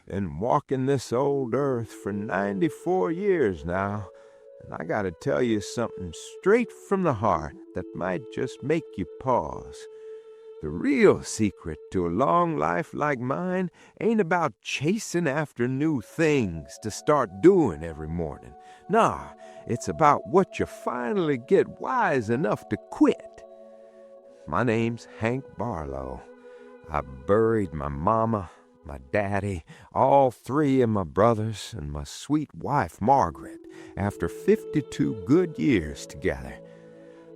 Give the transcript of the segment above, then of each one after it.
Been walking this old earth for 94 years now, and I gotta tell you something straight from the heart that might just make you pause. The real secret to a long life like mine ain't about chasing after new things to start doing every morning. Nah, it's about what you finally get wise enough to quit. My name's Hank Barlow. I buried my mama, my daddy, all three of my brothers, and my sweet wife, Margaret, after 52 good years together.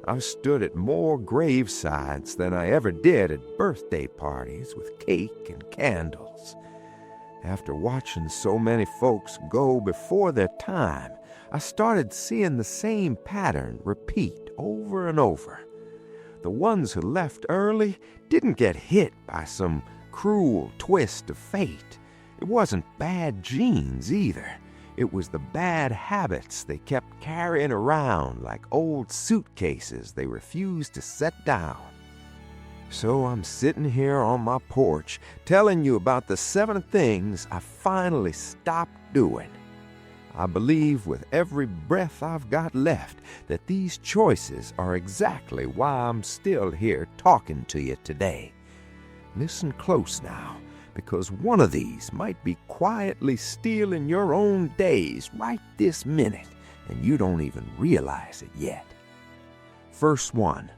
I've stood at more gravesides than I ever did at birthday parties with cake and candles. After watching so many folks go before their time, I started seeing the same pattern repeat over and over. The ones who left early didn't get hit by some cruel twist of fate. It wasn't bad genes either. It was the bad habits they kept carrying around like old suitcases they refused to set down. So I'm sitting here on my porch telling you about the 7 things I finally stopped doing. I believe with every breath I've got left that these choices are exactly why I'm still here talking to you today. Listen close now, because one of these might be quietly stealing your own days right this minute, and you don't even realize it yet. First one,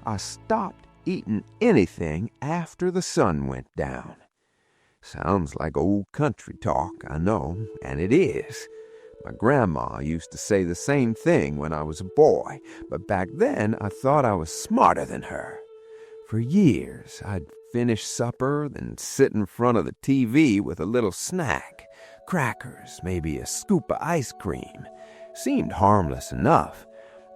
I stopped eating anything after the sun went down. Sounds like old country talk, I know, and it is. My grandma used to say the same thing when I was a boy, but back then I thought I was smarter than her. For years, I'd finish supper, then sit in front of the TV with a little snack, crackers, maybe a scoop of ice cream. Seemed harmless enough,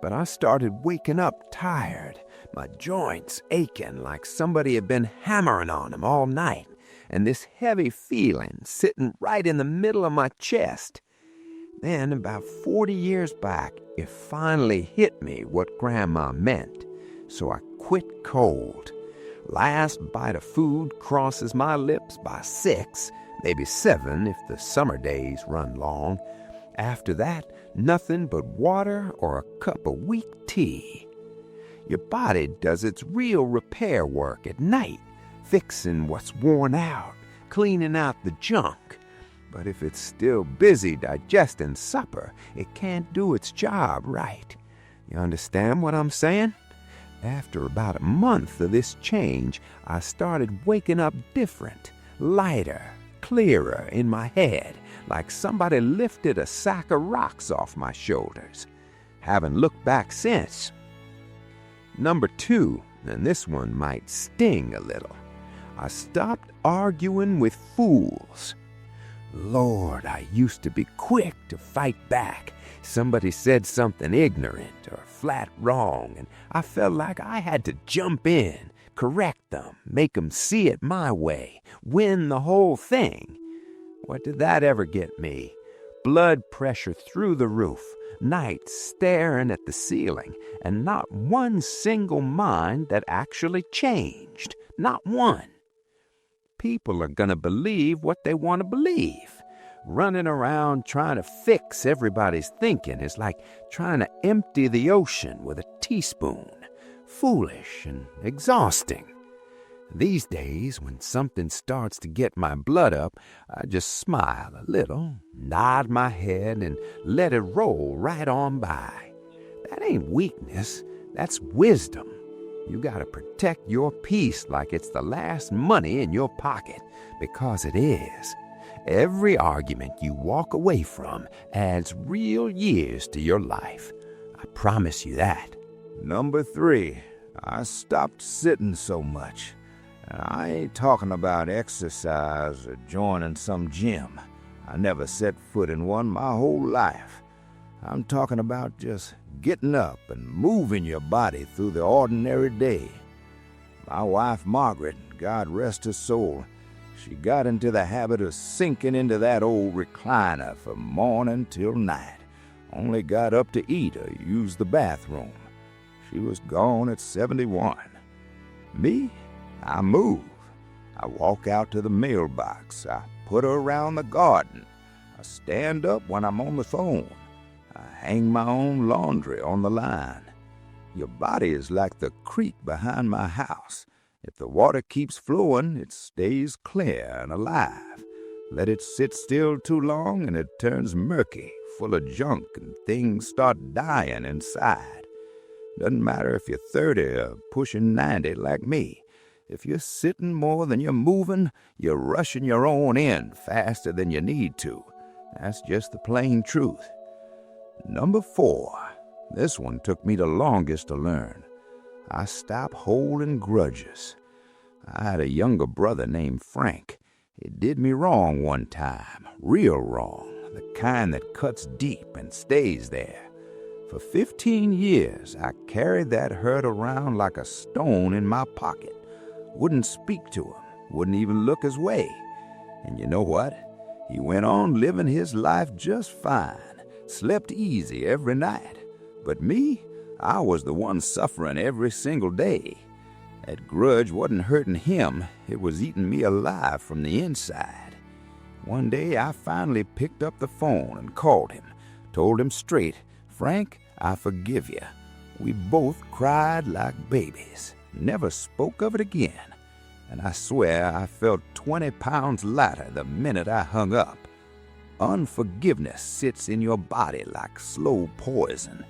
but I started waking up tired, my joints aching like somebody had been hammering on them all night, and this heavy feeling sitting right in the middle of my chest. Then, about 40 years back, it finally hit me what Grandma meant, so I quit cold. Last bite of food crosses my lips by 6, maybe 7 if the summer days run long. After that, nothing but water or a cup of weak tea. Your body does its real repair work at night, fixing what's worn out, cleaning out the junk. But if it's still busy digesting supper, it can't do its job right. You understand what I'm saying? After about a month of this change, I started waking up different, lighter, clearer in my head, like somebody lifted a sack of rocks off my shoulders. Haven't looked back since. Number 2, and this one might sting a little. I stopped arguing with fools. Lord, I used to be quick to fight back. Somebody said something ignorant or flat wrong, and I felt like I had to jump in, correct them, make them see it my way, win the whole thing. What did that ever get me? Blood pressure through the roof, nights staring at the ceiling, and not one single mind that actually changed. Not one. People are going to believe what they want to believe. Running around trying to fix everybody's thinking is like trying to empty the ocean with a teaspoon. Foolish and exhausting. These days, when something starts to get my blood up, I just smile a little, nod my head, and let it roll right on by. That ain't weakness, that's wisdom. You gotta protect your peace like it's the last money in your pocket, because it is. Every argument you walk away from adds real years to your life. I promise you that. Number 3, I stopped sitting so much. And I ain't talking about exercise or joining some gym. I never set foot in one my whole life. I'm talking about just getting up and moving your body through the ordinary day. My wife, Margaret, God rest her soul, she got into the habit of sinking into that old recliner from morning till night. Only got up to eat or use the bathroom. She was gone at 71. Me? I move. I walk out to the mailbox. I put her around the garden. I stand up when I'm on the phone. I hang my own laundry on the line. Your body is like the creek behind my house. If the water keeps flowing, it stays clear and alive. Let it sit still too long and it turns murky, full of junk, and things start dying inside. Doesn't matter if you're 30 or pushing 90 like me. If you're sitting more than you're moving, you're rushing your own end faster than you need to. That's just the plain truth. Number 4. This one took me the longest to learn. I stopped holding grudges. I had a younger brother named Frank. He did me wrong one time, real wrong, the kind that cuts deep and stays there. For 15 years, I carried that hurt around like a stone in my pocket. Wouldn't speak to him, wouldn't even look his way. And you know what? He went on living his life just fine, slept easy every night. But me, I was the one suffering every single day. That grudge wasn't hurting him, it was eating me alive from the inside. One day I finally picked up the phone and called him, told him straight, "Frank, I forgive you." We both cried like babies, never spoke of it again. And I swear I felt 20 pounds lighter the minute I hung up. Unforgiveness sits in your body like slow poison.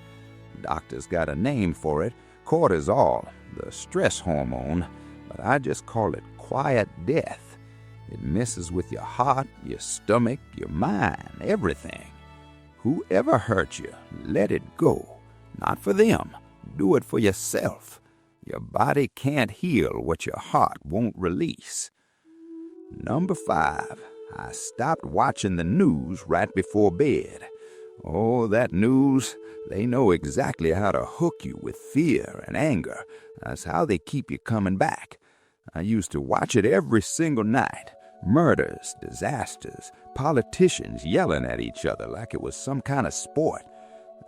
Doctors got a name for it, cortisol, the stress hormone, but I just call it quiet death. It messes with your heart, your stomach, your mind, everything. Whoever hurt you, let it go. Not for them. Do it for yourself. Your body can't heal what your heart won't release. Number 5, I stopped watching the news right before bed. Oh, that news, they know exactly how to hook you with fear and anger. That's how they keep you coming back. I used to watch it every single night. Murders, disasters, politicians yelling at each other like it was some kind of sport.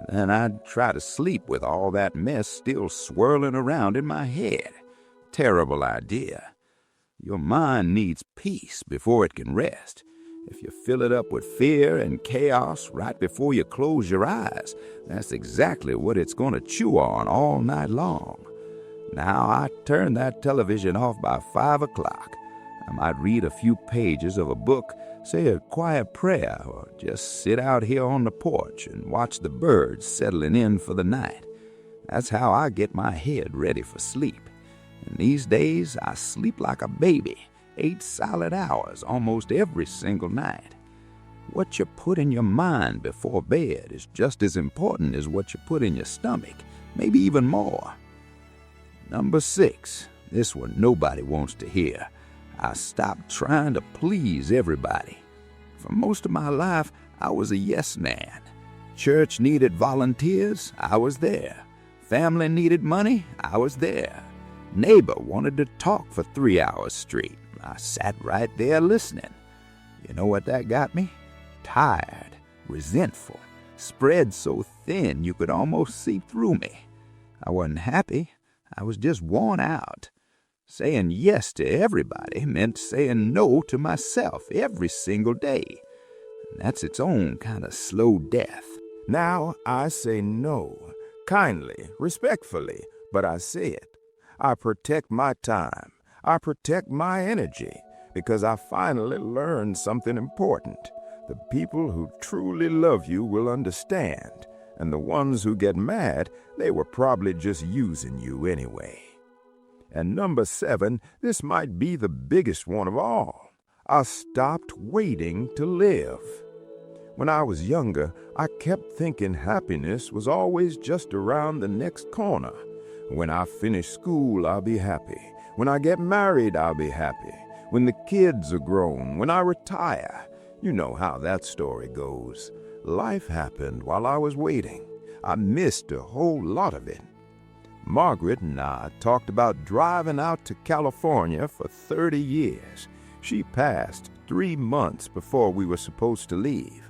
Then I'd try to sleep with all that mess still swirling around in my head. Terrible idea. Your mind needs peace before it can rest. If you fill it up with fear and chaos right before you close your eyes, that's exactly what it's going to chew on all night long. Now I turn that television off by 5 o'clock. I might read a few pages of a book, say a quiet prayer, or just sit out here on the porch and watch the birds settling in for the night. That's how I get my head ready for sleep. And these days, I sleep like a baby, 8 solid hours almost every single night. What you put in your mind before bed is just as important as what you put in your stomach, maybe even more. Number 6, this one nobody wants to hear. I stopped trying to please everybody. For most of my life, I was a yes man. Church needed volunteers, I was there. Family needed money, I was there. Neighbor wanted to talk for 3 hours straight. I sat right there listening. You know what that got me? Tired, resentful, spread so thin you could almost see through me. I wasn't happy, I was just worn out. Saying yes to everybody meant saying no to myself every single day. And that's its own kind of slow death. Now I say no, kindly, respectfully, but I say it. I protect my time. I protect my energy because I finally learned something important. The people who truly love you will understand, and the ones who get mad, they were probably just using you anyway. And number 7, this might be the biggest one of all. I stopped waiting to live. When I was younger, I kept thinking happiness was always just around the next corner. When I finish school, I'll be happy. When I get married, I'll be happy. When the kids are grown, when I retire. You know how that story goes. Life happened while I was waiting. I missed a whole lot of it. Margaret and I talked about driving out to California for 30 years. She passed 3 months before we were supposed to leave.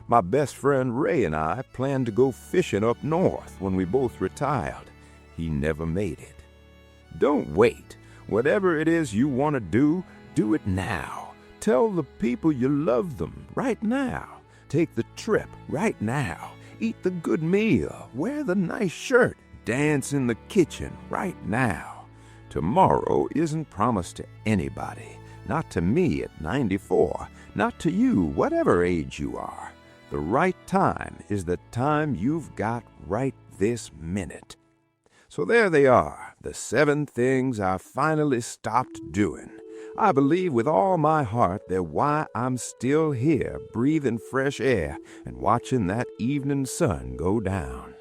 My best friend Ray and I planned to go fishing up north when we both retired. He never made it. Don't wait. Whatever it is you want to do, do it now. tell the people you love them right now. Take the trip right now. Eat the good meal. Wear the nice shirt. Dance in the kitchen right now. Tomorrow isn't promised to anybody. Not to me at 94. Not to you, whatever age you are. The right time is the time you've got right this minute. So there they are, the 7 things I finally stopped doing. I believe with all my heart they're why I'm still here, breathing fresh air and watching that evening sun go down.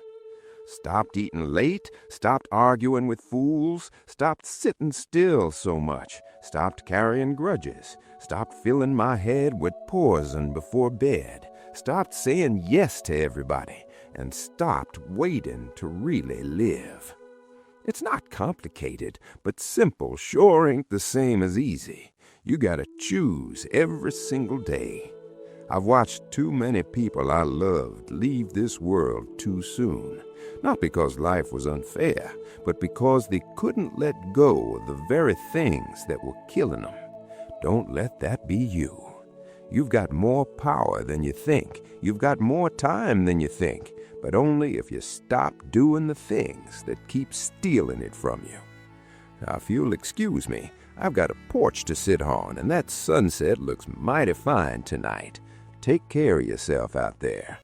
Stopped eating late, stopped arguing with fools, stopped sitting still so much, stopped carrying grudges, stopped filling my head with poison before bed, stopped saying yes to everybody, and stopped waiting to really live. It's not complicated, but simple sure ain't the same as easy. You gotta choose every single day. I've watched too many people I loved leave this world too soon. Not because life was unfair, but because they couldn't let go of the very things that were killing them. Don't let that be you. You've got more power than you think. You've got more time than you think, but only if you stop doing the things that keep stealing it from you. Now, if you'll excuse me, I've got a porch to sit on, and that sunset looks mighty fine tonight. Take care of yourself out there.